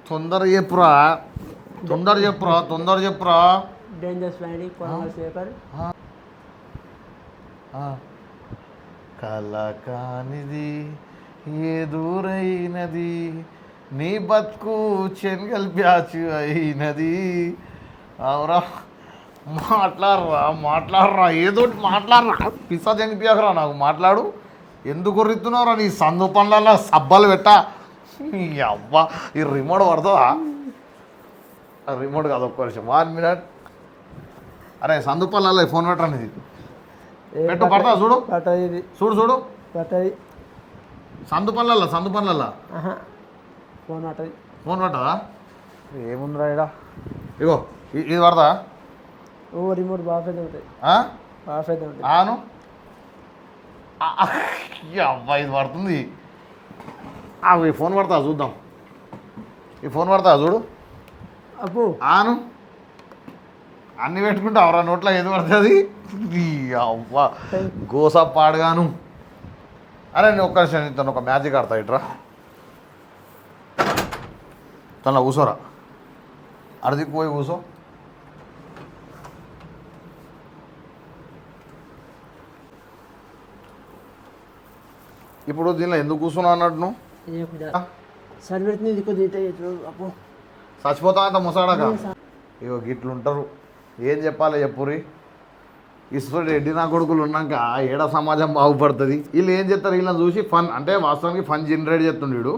S1: తొందర చెప్పురా
S2: డేంజర్ స్మైలీ కొనగల్ శేఖర్
S1: కల కానిది ఏ దూరైనది నీ బతుకు చెన్గల్ బ్యాచ్ అయినది అవురా మాట్లాడరా ఏదోటి మాట్లాడరా పిసా చనిపోయాకరా నాకు మాట్లాడు ఎందుకు కొర్రెత్తున్నావురా నీ సందు పనులలో సబ్బలు పెట్టా ఈ అవ్వ ఈ రిమోట్ పడుతుందా రిమోట్ కాదు ఒక్క నిమిషం 1 minute అరే సందు పనులలో ఫోన్ పెట్టండి ఇది పెట్టు పడతా చూడు
S2: పట్టది
S1: చూడు
S2: పట్టది
S1: సందు పనులలో
S2: ఫోన్ పట్టది
S1: ఫోన్ పట్టదా ఏముందిరా ఇడా ఇగో ఇది పడతా
S2: రిమోట్ బాగా పెద్ద ఉంటుంది బాగా పెద్ద ఉంటుంది
S1: ఆను అబ్బా ఇది పడుతుంది ఈ ఫోన్ పడతా చూద్దాం ఈ ఫోన్ పడతా చూడు
S2: అప్పు
S1: ఆను అన్నీ పెట్టుకుంటే అవరా నోట్లో ఏది పడుతుంది అవ్వ గోస పాడుగాను అరే నేను ఒక్క నిమిషం తను ఒక మ్యాజిక్ ఆడతా ఇట్రా తన కూసోరా అడిదికి పోయి కూసో ఇప్పుడు దీనిలో ఎందుకు కూర్చున్నావు అన్నట్టు నువ్వు
S2: సరిపెడుతుంది కొద్దిగా అప్పు
S1: చచ్చిపోతా అంత ముసాడాక ఇగో గిట్లుంటారు ఏం చెప్పాలి చెప్పురి ఇసుడు ఎడ్డి నా కొడుకులు ఉన్నాక ఏడ సమాజం బాగుపడుతుంది వీళ్ళు ఏం చేస్తారు వీళ్ళని చూసి ఫన్ అంటే వాస్తవానికి ఫన్ జనరేట్ చేస్తుండే వీడు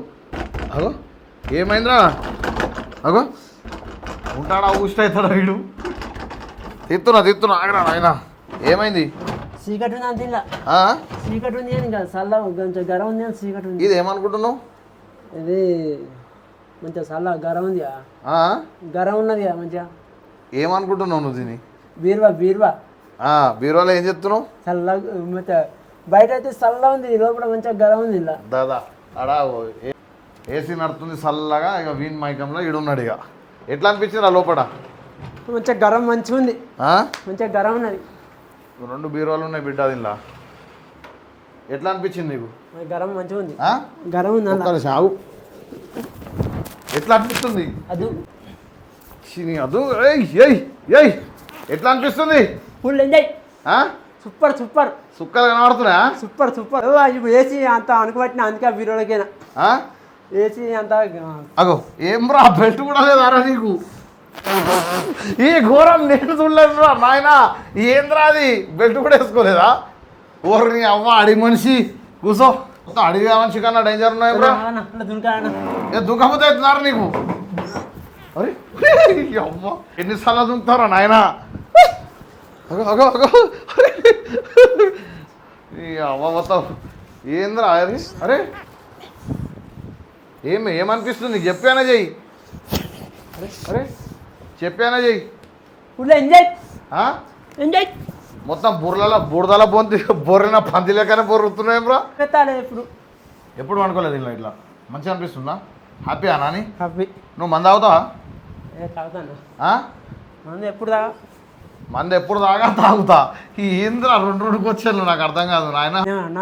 S1: అగో ఏమైందిరా అగో ఉంటాడా ఊస్ట్ అవుతాడా వీడు తిత్తున్నా ఆగరా ఆయన ఏమైంది
S2: చీకటి ఉంది అంత ఇలా
S1: ఆ?
S2: చీకటి ఉంది అని కాదు చల్ల కొంచెం గరం ఉంది అని చీకటి ఉంది
S1: ఇది ఏమనుకుంటున్నావు
S2: ఇది మంచిగా చల్ల గరం ఉంది
S1: ఆ?
S2: గరం ఉన్నది మంచిగా
S1: ఏమనుకుంటున్నావు నువ్వు దీన్ని
S2: బీరువా
S1: బీరువాలో ఏం చెప్తున్నావు
S2: చల్ల మంచిగా బయట అయితే చల్ల ఉంది లోపల మంచిగా గరం ఉంది ఇలా
S1: దాదా అడా ఏసీ నడుతుంది చల్లగా ఇక వీన్ మైకంలో ఈడున్నాడు ఇక ఎట్లా అనిపించింది ఆ లోపల
S2: మంచిగా గరం మంచిగా ఉంది
S1: ఆ?
S2: మంచిగా గరం ఉన్నది
S1: 2 బీరువాలు ఉన్నాయి బిడ్డ దీనిలా ఎట్లా అనిపించింది నీకు
S2: గరం మంచిగా ఉంది
S1: ఆ?
S2: గరం ఉంది అలా
S1: ఒక్క సాగు ఎట్లా అనిపిస్తుంది
S2: అది
S1: అదు ఏయ్ ఏయ్ ఏయ్ ఎట్లా అనిపిస్తుంది
S2: ఫుల్ ఎంజాయ్
S1: ఆ?
S2: సూపర్
S1: సుక్కలు కనబడుతున్నా
S2: సూపర్ ఇప్పుడు ఏసీ అంత అనుకుబట్టిన అందుకే బీరోలకైనా ఏసీ అంత
S1: అగో ఏం రా బెల్ట్ కూడా లేదారా నీకు ఈ ఘోరం నేను చూడలేదు రా నాయన ఏంద్రా అది బెల్ట్ కూడా వేసుకోలేదా ఊరిని అవ్వ అడిగి మనిషి కూసో అడిగి మనిషి కన్నా డేంజర్ ఉన్నాయి రా దుఃఖపోతే అవుతున్నారు నీకు అరే అవ్వ ఎన్నిసార్లు దుంకుతారా నాయన అగో అగో అగో ఈ అవ్వ మొత్తం ఏంద్రా అరే అరే ఏమనిపిస్తుంది నీకు చెప్పానా చెయ్యి అరే చెప్పానా చెయ్యి
S2: ఫుల్ ఎంజాయ్
S1: మొత్తం బురదల బొర్రిన పంది లెక్కనే బొర్రుతున్నాయి బ్రో
S2: పెట్టాలి
S1: ఎప్పుడు అనుకోలేదు ఇలా ఇట్లా మంచిగా అనిపిస్తుందా హ్యాపీ అని
S2: హ్యాపీ
S1: నువ్వు మంది తాగుతావా
S2: తాగుతాను ఎప్పుడు
S1: మంది ఎప్పుడు తాగుతా ఈ ఏంద్రా 2 క్వశ్చన్లు నాకు అర్థం కాదు నాయన
S2: నా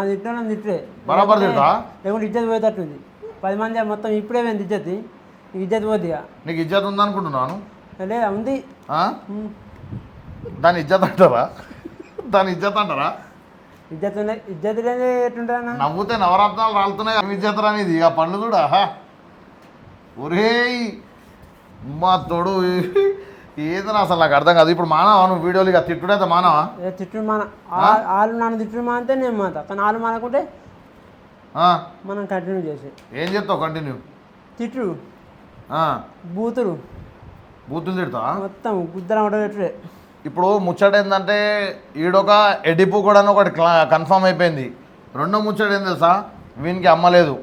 S2: తిట్టే
S1: బరాబర్ తిడతా
S2: లేకుంటే ఇజ్జత్ పోయేటట్టుంది 10 మంది మొత్తం ఇప్పుడే పోయింది ఇజ్జత్ ఇజ్జత్ పోద్ది
S1: నీకు ఇజ్జత్ ఉందనుకుంటున్నాను
S2: లేదా ఉంది
S1: దాని ఇజ్జత్ అంటారా
S2: ఇజ్జత్ లేని ఎట్టుంటా
S1: నవ్వుతే నవరత్నాలు రాలుతున్నాయి ఇజ్జత్ అనేది ఇక పండ్లు చూడా ఒరేయ్ మా తోడు ఏదైనా అసలు నాకు అర్థం కాదు ఇప్పుడు మానవా నువ్వు వీడియోలు ఇక తిట్టుడైతే మానవా
S2: తిట్టుడు మాన వాళ్ళు నన్ను తిట్టుడు మానితే నేను మాత కానీ వాళ్ళు మానకుంటే మనం కంటిన్యూ చేసి
S1: ఏం చెప్తావు కంటిన్యూ
S2: తిట్టుడు బూతులు
S1: తిడతా
S2: మొత్తం గుద్దరం ఒకటే
S1: ఇప్పుడు ముచ్చట ఏంటంటే ఈడొక ఎడిపు కూడా ఒకటి కన్ఫర్మ్ అయిపోయింది రెండో ముచ్చట ఏం తెలుసా వీనికి అమ్మలేదు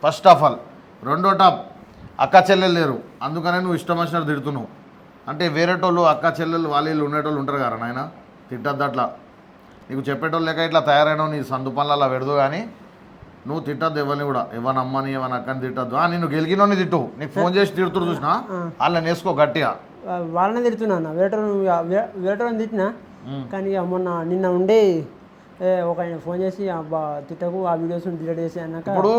S1: ఫస్ట్ ఆఫ్ ఆల్ రెండో టాప్ అక్క చెల్లెలు లేరు అందుకనే నువ్వు ఇష్టం వచ్చినట్టు తిడుతున్నావు అంటే వేరేటోళ్ళు అక్క చెల్లెలు వాళ్ళు ఉండేటోళ్ళు ఉంటారు కదా నాయన తిట్టద్దు అట్లా నీకు చెప్పేటోళ్ళు లేక ఇట్లా తయారైనావు నీ సందు పనులు అలా పెడదు కానీ నువ్వు తిట్టద్దు ఎవరిని కూడా ఎవరిని అమ్మని ఎవరిని అక్కని తిట్టద్దు నేను గెలికినోని తిట్టు నీకు ఫోన్ చేసి తిడుతురు చూసినా వాళ్ళని వేసుకో గట్టిగా
S2: వాళ్ళనే తిడుతున్నా వేరేటోళ్ళని తిట్టినా కానీ నిన్న ఉండి ఒక ఆయన ఫోన్ చేసి అబ్బా తిట్టకు ఆ వీడియోస్ డిలీట్ చేసి అన్నాక
S1: ఇప్పుడు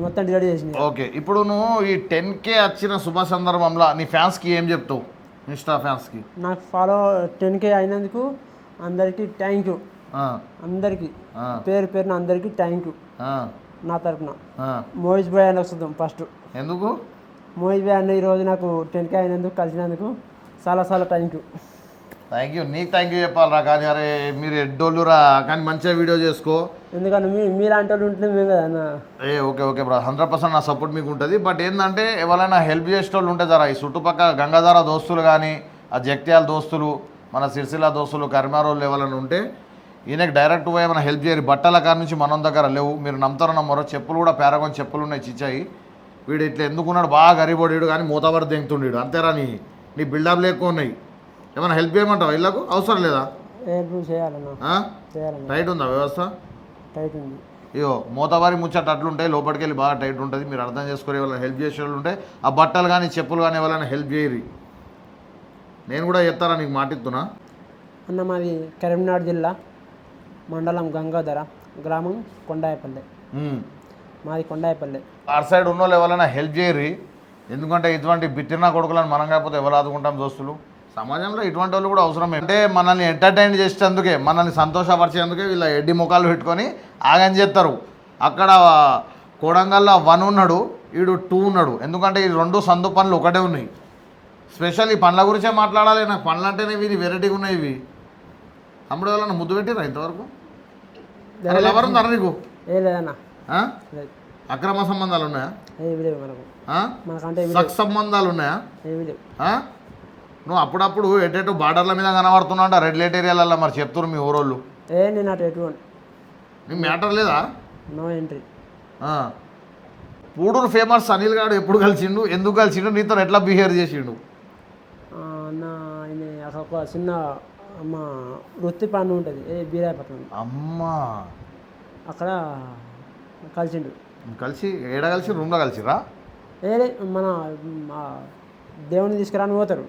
S2: మొత్తం డిలీట్ చేసింది
S1: ఓకే ఇప్పుడు నువ్వు ఈ 10K వచ్చిన శుభ సందర్భంలో నీ ఫ్యాన్స్కి ఏం చెప్తావు ఇన్స్టా ఫ్యాన్స్కి
S2: నాకు ఫాలో 10K అయినందుకు అందరికీ థ్యాంక్ యూ అందరికీ పేరున అందరికీ థ్యాంక్ యూ నా తరఫున మోహిష్ భాయ్ అని వస్తుంది ఫస్ట్
S1: ఎందుకు
S2: మోహిష్ భాయ్ అన్న ఈరోజు నాకు 10K అయినందుకు కలిసినందుకు చాలా థ్యాంక్ యూ
S1: నీకు థ్యాంక్ యూ చెప్పాలరా కానీ అరే మీరు ఎడ్డోళ్ళురా కానీ మంచిగా వీడియో చేసుకో
S2: ఎందుకంటే మీలాంటి వాళ్ళు ఉంటే మేము కదా అన్న
S1: ఓకే బ్రో 100% నా సపోర్ట్ మీకు ఉంటుంది బట్ ఏంటంటే ఎవరైనా హెల్ప్ చేసేటోళ్ళు ఉంటే జరా ఈ చుట్టుపక్కల గంగాధర దోస్తులు కానీ ఆ జగ్త్యాల దోస్తులు మన సిరిసిల్ల దోస్తులు కరిమారోళ్ళు ఎవరైనా ఉంటే ఈయనకి డైరెక్ట్ పోయి ఏమైనా హెల్ప్ చేయరు బట్టల కాడ నుంచి మనం దగ్గర లేవు మీరు నమ్ముతారో నమ్మరో చెప్పులు కూడా పారాగోన్ చెప్పులు ఉన్నాయి చిచ్చాయి వీడు ఇట్లా ఎందుకున్నాడు బాగా గరీబోడీడు కానీ మూతబడి దెంగుతుండీడు అంతేరా నీ బిల్డప్ లేకు ఉన్నాయి ఏమైనా హెల్ప్ చేయమంటావా ఇళ్ళకు అవసరం లేదా టైట్ ఉందా వ్యవస్థ
S2: టైట్ ఉంది
S1: అయ్యో మూతబారి ముచ్చట అట్లుంటాయి లోపలికి వెళ్ళి బాగా టైట్ ఉంటుంది మీరు అర్థం చేసుకునే వాళ్ళని హెల్ప్ చేసే వాళ్ళు ఉంటే ఆ బట్టలు కానీ చెప్పులు కానీ ఎవరైనా హెల్ప్ చేయరు నేను కూడా చెప్తారా నీకు మాటిస్తున్నా
S2: అన్న మాది కరీంనగర్ జిల్లా మండలం గంగాధర గ్రామం కొండాయపల్లె మాది కొండాయిపల్లి.
S1: ఆర్ సైడ్ ఉన్న వాళ్ళు ఎవరైనా హెల్ప్ చేయరు, ఎందుకంటే ఇటువంటి బిట్టిన కొడుకులను మనం కాకపోతే ఎవరు ఆదుకుంటాం దోస్తులు. సమాజంలో ఇటువంటి వాళ్ళు కూడా అవసరమే. అంటే మనల్ని ఎంటర్టైన్ చేసేందుకే, మనల్ని సంతోషపరిచేందుకే వీళ్ళ ఎడ్డి ముఖాలు పెట్టుకొని ఆగం చేస్తారు. అక్కడ కోడంగల్లో 1 ఉన్నాడు, ఈడు 2 ఉన్నాడు. ఎందుకంటే ఈ 2 సందు పనులు ఒకటే ఉన్నాయి. స్పెషల్ ఈ పండ్ల గురించే మాట్లాడాలి. నాకు పండ్లు అంటేనే ఇవి వెరైటీగా ఉన్నాయి. ఇవి తమ్ముడు ఎవరన్నా ముద్దు పెట్టిరా ఇంతవరకు? ఎవరు ఉందరా నీకు?
S2: ఏ లేదన్నా.
S1: అక్రమ సంబంధాలు ఉన్నాయా?
S2: ఏమి లేవు మనకు. మనకంటే
S1: సక్ సంబంధాలు ఉన్నాయా?
S2: ఏమి లేవు.
S1: నువ్వు అప్పుడప్పుడు ఎటెటు బార్డర్ల మీద కనబడుతున్నావు అంట రెడ్ లైట్ ఏరియాలలో. మరి చెప్తున్నారు మీ ఊరోళ్ళు.
S2: నేను అటు ఎటువంటి
S1: నీ మ్యాటర్ లేదా?
S2: No entry.
S1: Puduru famous Anil గారు ఎప్పుడు కలిసిండు, ఎందుకు కలిసిండు, నీతో ఎట్లా బిహేవ్ చేసిండు?
S2: నా ఆయన అక్కడ ఒక చిన్న మా వృత్తి పని ఉంటుంది, బీరాయపట్నం.
S1: అమ్మా
S2: అక్కడ కలిసిండు.
S1: కలిసి ఏడ కలిసి రూమ్లో కలిసిరా?
S2: మన దేవుని తీసుకురాని పోతారు.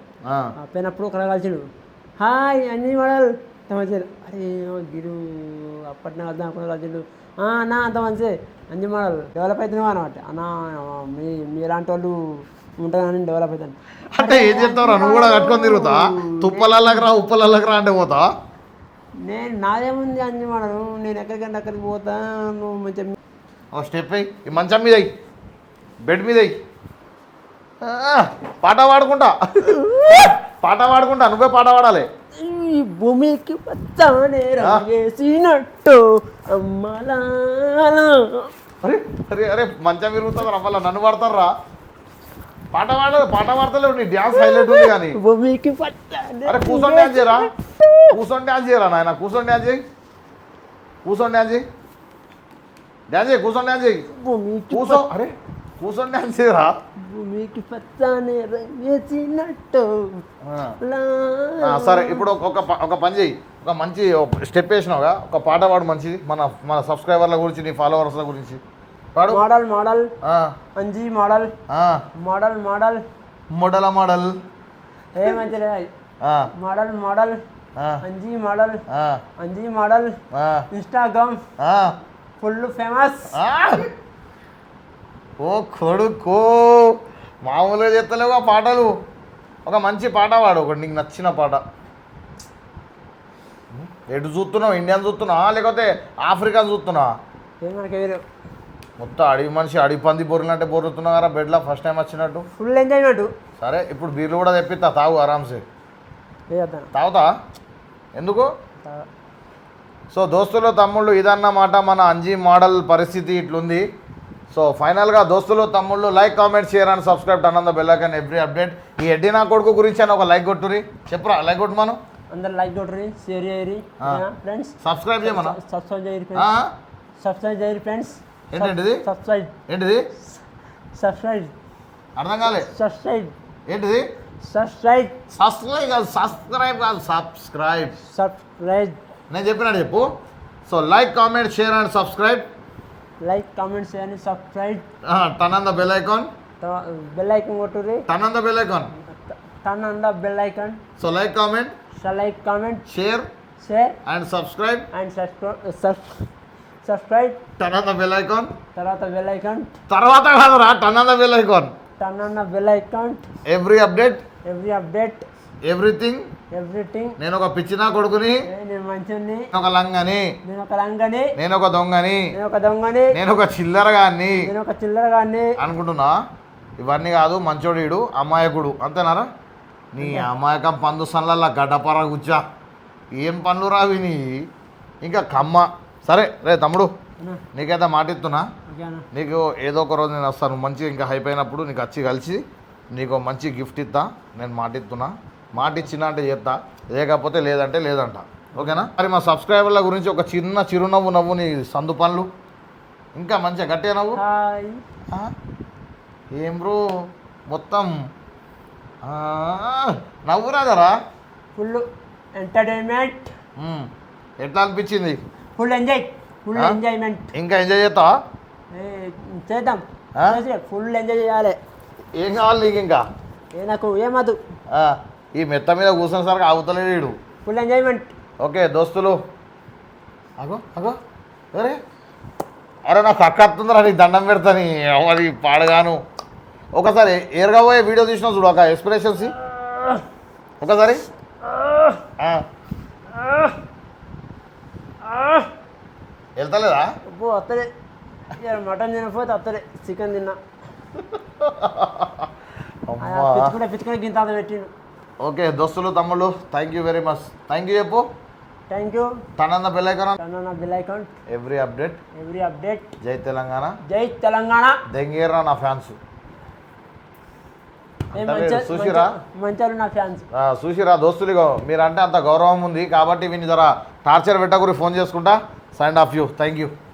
S2: పోయినప్పుడు అక్కడ కలిసిండు. హాయ్ అన్ని మోడల్ మంచిగా. అరే గిడు అప్పటినే వద్దాం అనుకున్నా కలిసిండు. అన్న అంత మంచి అన్ని మోడల్ డెవలప్ అవుతున్నావు అనమాట. అన్న మీలాంటి వాళ్ళు ఉంటుందని డెవలప్ అవుతాను.
S1: అంటే ఏం చెప్తావురా, నువ్వు కూడా కట్టుకొని తిరుగుతా? తుప్పలకి రా ఉప్పలకి రా అంటే పోతా?
S2: నాదేముంది అన్ని మోడల్, నేను ఎక్కడికంటే అక్కడికి పోతా. నువ్వు మంచిగా
S1: స్టెప్ అయ్యి ఈ మంచం మీద అయ్యి, బెడ్ మీద అయ్యి, పాట పాడుకుంటా నువ్వే పాట పాడాలి.
S2: ఈ భూమికి పచ్చనే రంగేసినట్టు అమ్మలా.
S1: అరే అరే అరే మంచం విరుగుతుంది రమ్మల్లా, నన్ను పాడతారా? పాట పాడతలేవు, నీ డ్యాన్స్ హైలైట్ ఉంది. కానీ
S2: భూమికి పచ్చనే.
S1: అరే కూర్చొని డ్యాన్స్ చేయరా, నాయన కూర్చొని డ్యాన్స్ చేయి, కూర్చొని డ్యాన్స్ చేయి, కూర్చొని డ్యాన్స్ చేయి, కూర్చో. అరే కూర్చొని డ్యాన్స్ చేయరా?
S2: భూమికి పచ్చనే రంగేసినట్టు.
S1: సరే ఇప్పుడు ఒక పని చేయి, ఒక మంచి స్టెప్ వేసినావుగా, ఒక పాట పాడు మంచిది, మన సబ్స్క్రైబర్ల గురించి, నీ ఫాలోవర్స్ల గురించి పాడు.
S2: Model model Anji model model model
S1: model
S2: ఏ మంచిగా model model Anji model Instagram full famous.
S1: ఓ కొడుకో మామూలుగా చెప్తలేవు ఆ పాటలు. ఒక మంచి పాట పాడు, ఒకటి నీకు నచ్చిన పాట. ఎటు చూస్తున్నావు, ఇండియన్ చూస్తున్నావా లేకపోతే ఆఫ్రికాన్ చూస్తున్నావా? మొత్తం అడవి మనిషి, అడవి పంది బొర్రెలంటే బొర్రుతున్నావు కదా బెడ్లో ఫస్ట్ టైం వచ్చినట్టు.
S2: Full enjoyment.
S1: సరే ఇప్పుడు బీర్లు కూడా తెప్పిస్తా, తాగు ఆరామ్సే. తాగుతా ఎందుకు? సో దోస్తులు తమ్ముళ్ళు ఇదన్నమాట మన అంజీ మోడల్ పరిస్థితి ఇట్లుంది. సో ఫైనల్గా దోస్తులు తమ్ముళ్ళు like comment share and subscribe turn on the bell icon every update. ఈ ఎడ్డి నా కొడుకు గురించి అని ఒక లైక్ కొట్టురి, చెప్పురా లైక్ కొట్టు మనం
S2: అందరు లైక్ కొట్టురి, షేర్ చేయరి ఫ్రెండ్స్,
S1: సబ్స్క్రైబ్ చేయమన్నా,
S2: సబ్స్క్రైబ్ చేయరి ఫ్రెండ్స్.
S1: ఏంటిది ఏంటిది
S2: సబ్స్క్రైబ్
S1: అర్థం కాలే?
S2: సబ్స్క్రైబ్
S1: ఏంటిది?
S2: సబ్స్క్రైబ్
S1: నేను చెప్పినట్టు చెప్పు. So like comment share and subscribe.
S2: Like comment share and subscribe.
S1: Turn on the bell icon.
S2: Bell icon కొట్టురి.
S1: Turn on the bell icon. So like comment share and subscribe. Turn on the bell icon. తర్వాత కాదురా, turn on the bell icon. Every update everything. నేను ఒక పిచ్చినా కొడుకుని, ఒక లంగని, నేను ఒక దొంగని, నేను ఒక చిల్లరగాన్ని అనుకుంటున్నా. ఇవన్నీ కాదు, మంచోడీడు అమాయకుడు అంతేనారా? నీ అమాయకం పందు సన్లల్లా గడ్డపర గుచ్చా, ఏం పనులు రావి నీ ఇంకా కమ్మ. సరే రే తమ్ముడు, నీకైతే మాట ఇస్తున్నా, నీకు ఏదో ఒక రోజు నేను వస్తాను మంచిగా, ఇంకా అయిపోయినప్పుడు నీకు వచ్చి కలిసి నీకు మంచి గిఫ్ట్ ఇస్తా. నేను మాట ఇస్తున్నా, మాట ఇచ్చినా అంటే చేస్తా, లేకపోతే లేదంటే లేదంట. ఓకేనా? మరి మా సబ్స్క్రైబర్ల గురించి ఒక చిన్న చిరునవ్వు నవ్వు, నీ సందు పనులు ఇంకా మంచిగా గట్టిగా నవ్వు. ఏం బ్రో మొత్తం నవ్వు రాదరా?
S2: Full entertainment.
S1: ఎట్లా అనిపించింది?
S2: Full enjoyment.
S1: ఇంకా ఎంజాయ్ చేస్తావా?
S2: చేద్దాం, ఫుల్ ఎంజాయ్ చేయాలి.
S1: ఏం కావాలి నీకు? ఇంకా
S2: నాకు ఏమదు,
S1: ఈ మెత్త మీద కూర్చున్న సరికి ఆగుతలేడు.
S2: Full enjoyment.
S1: ఓకే దోస్తులు, అగో అగో అరే అరే నాకు అక్క వస్తుందిరా నీకు దండం పెడతాని అది పాడగాను. ఒకసారి ఎరగా పోయే వీడియో తీసినా చూడు ఒక ఎక్స్ప్రెషన్స్ ఒకసారి. వెళ్తలేదా?
S2: అబ్బో వస్తుంది మటన్ తినకపోతే వస్తుంది చికెన్ తిన్నా పిచ్చుకునే గింత పెట్టిండు.
S1: ఓకే దోస్తులు తమ్ముళ్ళు thank you very much. Thank you చెప్పు.
S2: Thank you.
S1: తనన్న bell icon
S2: bell icon
S1: every update. Jai Telangana.
S2: జై తెలంగాణ.
S1: దెంగేరా నా ఫ్యాన్స్. చూసిరా
S2: మంచాలు నా ఫ్యాన్స్.
S1: చూసిరా దోస్తులు మీరంటే అంత గౌరవం ఉంది కాబట్టి వీని జర టార్చర్ పెట్టకూరి ఫోన్ చేసుకుంటా. Signed of you. Thank you.